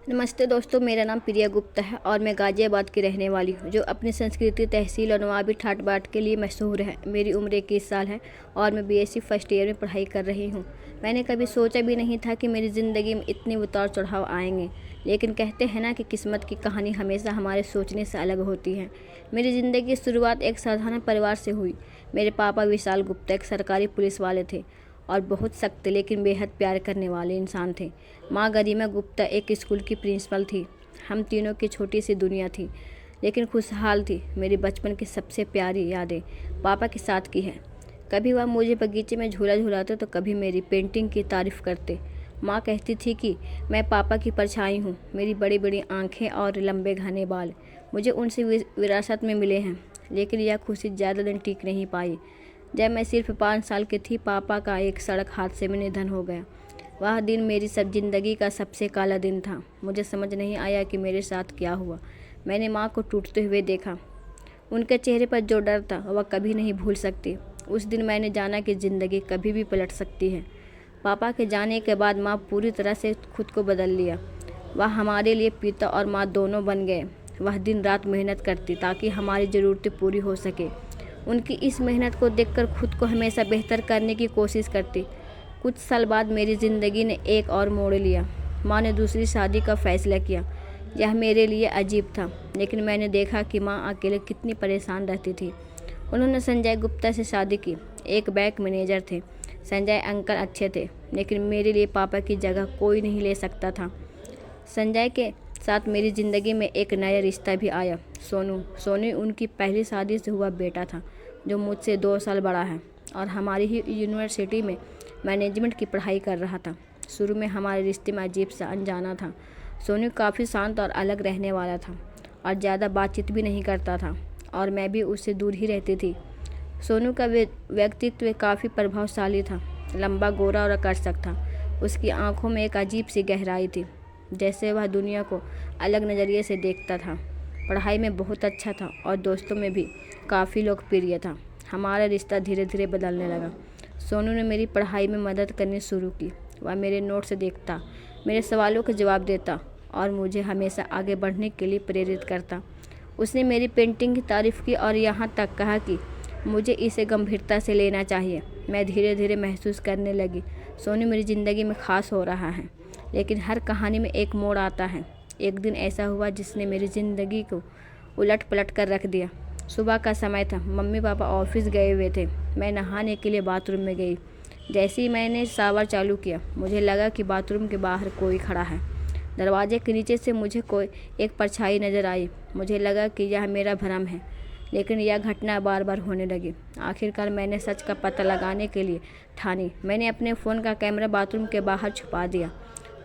नमस्ते दोस्तों, मेरा नाम प्रिया गुप्ता है और मैं गाज़ियाबाद की रहने वाली हूँ, जो अपनी संस्कृति, तहसील और नवाबी ठाट बाट के लिए मशहूर है। मेरी उम्र 21 साल है और मैं बीएससी फर्स्ट ईयर में पढ़ाई कर रही हूँ। मैंने कभी सोचा भी नहीं था कि मेरी ज़िंदगी में इतने उतार चढ़ाव आएंगे, लेकिन कहते हैं ना कि किस्मत की कहानी हमेशा हमारे सोचने से अलग होती है। मेरी ज़िंदगी की शुरुआत एक साधारण परिवार से हुई। मेरे पापा विशाल गुप्ता एक सरकारी पुलिस वाले थे और बहुत सख्त लेकिन बेहद प्यार करने वाले इंसान थे। माँ गरिमा गुप्ता एक स्कूल की प्रिंसिपल थी। हम तीनों की छोटी सी दुनिया थी, लेकिन खुशहाल थी। मेरी बचपन की सबसे प्यारी यादें पापा के साथ की है। कभी वह मुझे बगीचे में झूला झुलाते तो कभी मेरी पेंटिंग की तारीफ़ करते। माँ कहती थी कि मैं पापा की परछाई हूँ। मेरी बड़ी बड़ी आँखें और लंबे घने बाल मुझे उनसे विरासत में मिले हैं, लेकिन यह खुशी ज़्यादा दिन टिक नहीं पाई। जब मैं सिर्फ 5 साल की थी, पापा का एक सड़क हादसे में निधन हो गया। वह दिन मेरी सब जिंदगी का सबसे काला दिन था। मुझे समझ नहीं आया कि मेरे साथ क्या हुआ। मैंने माँ को टूटते हुए देखा। उनके चेहरे पर जो डर था वह कभी नहीं भूल सकती। उस दिन मैंने जाना कि ज़िंदगी कभी भी पलट सकती है। पापा के जाने के बाद माँ पूरी तरह से खुद को बदल लिया। वह हमारे लिए पिता और माँ दोनों बन गए। वह दिन रात मेहनत करती ताकि हमारी ज़रूरतें पूरी हो सके। उनकी इस मेहनत को देखकर खुद को हमेशा बेहतर करने की कोशिश करती। कुछ साल बाद मेरी ज़िंदगी ने एक और मोड़ लिया। माँ ने दूसरी शादी का फैसला किया। यह मेरे लिए अजीब था, लेकिन मैंने देखा कि माँ अकेले कितनी परेशान रहती थी। उन्होंने संजय गुप्ता से शादी की। एक बैंक मैनेजर थे। संजय अंकल अच्छे थे, लेकिन मेरे लिए पापा की जगह कोई नहीं ले सकता था। संजय के साथ मेरी ज़िंदगी में एक नया रिश्ता भी आया, सोनू। सोनू उनकी पहली शादी से हुआ बेटा था, जो मुझसे 2 साल बड़ा है और हमारी ही यूनिवर्सिटी में मैनेजमेंट की पढ़ाई कर रहा था। शुरू में हमारे रिश्ते में अजीब सा अनजाना था। सोनू काफ़ी शांत और अलग रहने वाला था और ज़्यादा बातचीत भी नहीं करता था, और मैं भी उससे दूर ही रहती थी। सोनू का व्यक्तित्व काफ़ी प्रभावशाली था। लंबा, गोरा और आकर्षक था। उसकी आंखों में एक अजीब सी गहराई थी, जैसे वह दुनिया को अलग नज़रिए से देखता था। पढ़ाई में बहुत अच्छा था और दोस्तों में भी काफ़ी लोकप्रिय था। हमारा रिश्ता धीरे धीरे बदलने लगा। सोनू ने मेरी पढ़ाई में मदद करनी शुरू की। वह मेरे नोट्स देखता, मेरे सवालों का जवाब देता और मुझे हमेशा आगे बढ़ने के लिए प्रेरित करता। उसने मेरी पेंटिंग की तारीफ़ की और यहाँ तक कहा कि मुझे इसे गंभीरता से लेना चाहिए। मैं धीरे धीरे महसूस करने लगी, सोनू मेरी ज़िंदगी में ख़ास हो रहा है। लेकिन हर कहानी में एक मोड़ आता है। एक दिन ऐसा हुआ जिसने मेरी ज़िंदगी को उलट पलट कर रख दिया। सुबह का समय था। मम्मी पापा ऑफिस गए हुए थे। मैं नहाने के लिए बाथरूम में गई। जैसे ही मैंने शावर चालू किया, मुझे लगा कि बाथरूम के बाहर कोई खड़ा है। दरवाजे के नीचे से मुझे कोई एक परछाई नज़र आई। मुझे लगा कि यह मेरा भ्रम है, लेकिन यह घटना बार बार होने लगी। आखिरकार मैंने सच का पता लगाने के लिए ठानी। मैंने अपने फ़ोन का कैमरा बाथरूम के बाहर छुपा दिया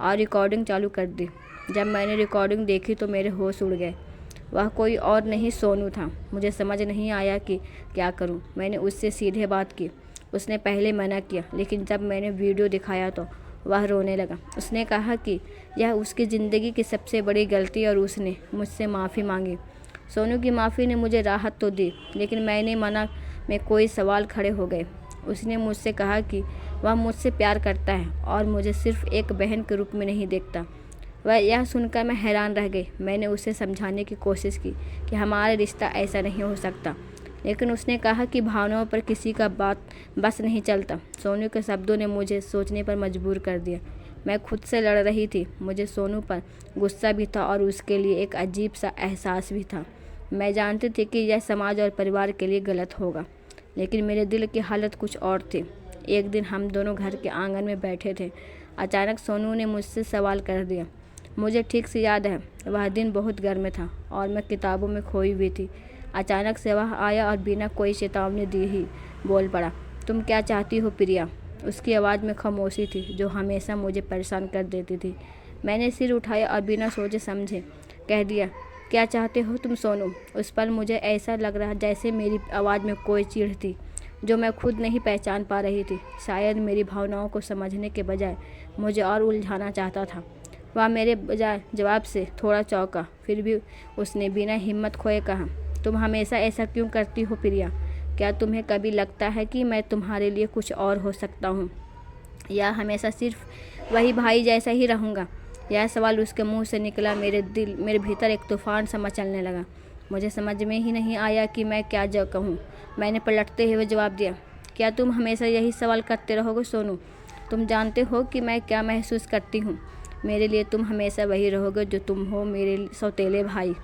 और रिकॉर्डिंग चालू कर दी। जब मैंने रिकॉर्डिंग देखी तो मेरे होश उड़ गए। वह कोई और नहीं, सोनू था। मुझे समझ नहीं आया कि क्या करूं। मैंने उससे सीधे बात की। उसने पहले मना किया, लेकिन जब मैंने वीडियो दिखाया तो वह रोने लगा। उसने कहा कि यह उसकी ज़िंदगी की सबसे बड़ी गलती और उसने मुझसे माफ़ी मांगी। सोनू की माफ़ी ने मुझे राहत तो दी, लेकिन मैंने मना में कोई सवाल खड़े हो गए। उसने मुझसे कहा कि वह मुझसे प्यार करता है और मुझे सिर्फ एक बहन के रूप में नहीं देखता। वह यह सुनकर मैं हैरान रह गई। मैंने उसे समझाने की कोशिश की कि हमारा रिश्ता ऐसा नहीं हो सकता, लेकिन उसने कहा कि भावनाओं पर किसी का बात बस नहीं चलता। सोनू के शब्दों ने मुझे सोचने पर मजबूर कर दिया। मैं खुद से लड़ रही थी। मुझे सोनू पर गुस्सा भी था और उसके लिए एक अजीब सा एहसास भी था। मैं जानती थी कि यह समाज और परिवार के लिए गलत होगा, लेकिन मेरे दिल की हालत कुछ और थी। एक दिन हम दोनों घर के आंगन में बैठे थे। अचानक सोनू ने मुझसे सवाल कर दिया। मुझे ठीक से याद है, वह दिन बहुत गर्म था और मैं किताबों में खोई हुई थी। अचानक से वह आया और बिना कोई चेतावनी दी ही बोल पड़ा, तुम क्या चाहती हो प्रिया? उसकी आवाज़ में खामोशी थी जो हमेशा मुझे परेशान कर देती थी। मैंने सिर उठाया और बिना सोचे समझे कह दिया, क्या चाहते हो तुम सोनू? उस पर मुझे ऐसा लग रहा जैसे मेरी आवाज़ में कोई चीड़ थी जो मैं खुद नहीं पहचान पा रही थी। शायद मेरी भावनाओं को समझने के बजाय मुझे और उलझाना चाहता था। वह मेरे बजाय जवाब से थोड़ा चौंका। फिर भी उसने बिना हिम्मत खोए कहा, तुम हमेशा ऐसा क्यों करती हो प्रिया? क्या तुम्हें कभी लगता है कि मैं तुम्हारे लिए कुछ और हो सकता हूँ, या हमेशा सिर्फ वही भाई जैसा ही रहूँगा? यह सवाल उसके मुंह से निकला, मेरे भीतर एक तूफान सा मचलने लगा। मुझे समझ में ही नहीं आया कि मैं क्या कहूँ। मैंने पलटते हुए जवाब दिया, क्या तुम हमेशा यही सवाल करते रहोगे सोनू? तुम जानते हो कि मैं क्या महसूस करती हूँ। मेरे लिए तुम हमेशा वही रहोगे जो तुम हो, मेरे सौतेले भाई।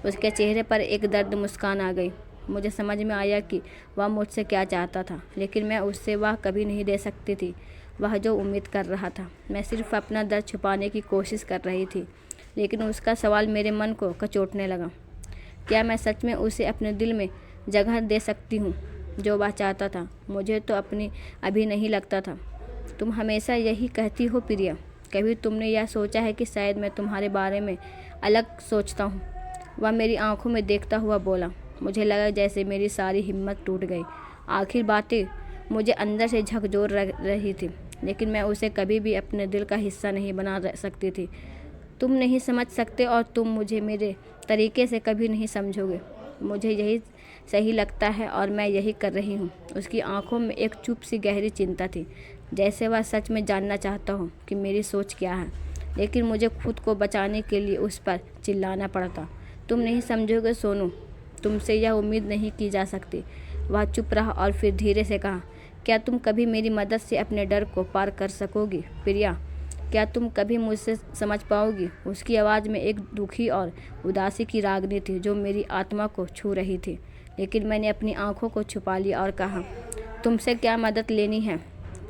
उसके चेहरे पर एक दर्द मुस्कान आ गई। मुझे समझ में आया कि वह मुझसे क्या चाहता था, लेकिन मैं उससे वह कभी नहीं दे सकती थी, वह जो उम्मीद कर रहा था। मैं सिर्फ अपना दर्द छुपाने की कोशिश कर रही थी, लेकिन उसका सवाल मेरे मन को कचोटने लगा। क्या मैं सच में उसे अपने दिल में जगह दे सकती हूँ जो वह चाहता था? मुझे तो अपनी अभी नहीं लगता था। तुम हमेशा यही कहती हो प्रिया, कभी तुमने यह सोचा है कि शायद मैं तुम्हारे बारे में अलग सोचता हूँ? वह मेरी आंखों में देखता हुआ बोला। मुझे लगा जैसे मेरी सारी हिम्मत टूट गई। आखिर बातें मुझे अंदर से झकझोर रही थी, लेकिन मैं उसे कभी भी अपने दिल का हिस्सा नहीं बना सकती थी। तुम नहीं समझ सकते और तुम मुझे मेरे तरीके से कभी नहीं समझोगे। मुझे यही सही लगता है और मैं यही कर रही हूँ। उसकी आंखों में एक चुप सी गहरी चिंता थी, जैसे वह सच में जानना चाहता हो कि मेरी सोच क्या है। लेकिन मुझे खुद को बचाने के लिए उस पर चिल्लाना पड़ता। तुम नहीं समझोगे सोनू, तुमसे यह उम्मीद नहीं की जा सकती। वह चुप रहा और फिर धीरे से कहा, क्या तुम कभी मेरी मदद से अपने डर को पार कर सकोगी प्रिया? क्या तुम कभी मुझसे समझ पाओगी? उसकी आवाज़ में एक दुखी और उदासी की रागनी थी जो मेरी आत्मा को छू रही थी। लेकिन मैंने अपनी आंखों को छुपा लिया और कहा, तुमसे क्या मदद लेनी है?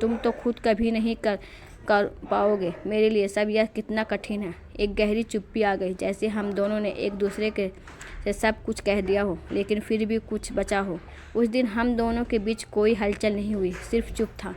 तुम तो खुद कभी नहीं कर पाओगे। मेरे लिए सब यह कितना कठिन है। एक गहरी चुप्पी आ गई, जैसे हम दोनों ने एक दूसरे के से सब कुछ कह दिया हो, लेकिन फिर भी कुछ बचा हो। उस दिन हम दोनों के बीच कोई हलचल नहीं हुई, सिर्फ चुप था,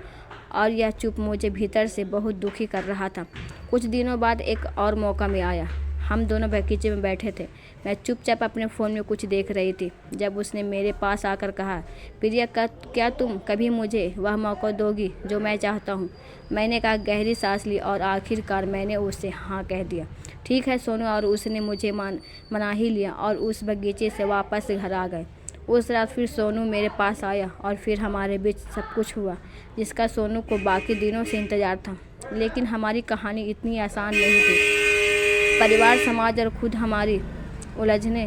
और यह चुप मुझे भीतर से बहुत दुखी कर रहा था। कुछ दिनों बाद एक और मौका में आया। हम दोनों बगीचे में बैठे थे। मैं चुपचाप अपने फ़ोन में कुछ देख रही थी जब उसने मेरे पास आकर कहा, प्रिया क्या तुम कभी मुझे वह मौका दोगी जो मैं चाहता हूँ? मैंने कहा, गहरी सांस ली और आखिरकार मैंने उससे हाँ कह दिया। ठीक है सोनू, और उसने मुझे मना ही लिया और उस बगीचे से वापस घर आ गए। उस रात फिर सोनू मेरे पास आया और फिर हमारे बीच सब कुछ हुआ जिसका सोनू को बाकी दिनों से इंतज़ार था। लेकिन हमारी कहानी इतनी आसान नहीं थी। परिवार, समाज और खुद हमारी उलझने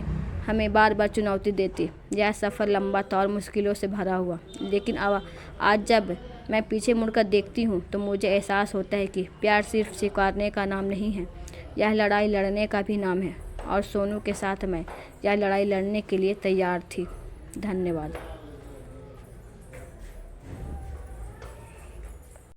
हमें बार बार चुनौती देती। यह सफ़र लंबा था और मुश्किलों से भरा हुआ, लेकिन आज जब मैं पीछे मुड़कर देखती हूँ तो मुझे एहसास होता है कि प्यार सिर्फ स्वीकारने का नाम नहीं है, यह लड़ाई लड़ने का भी नाम है। और सोनू के साथ मैं यह लड़ाई लड़ने के लिए तैयार थी। धन्यवाद।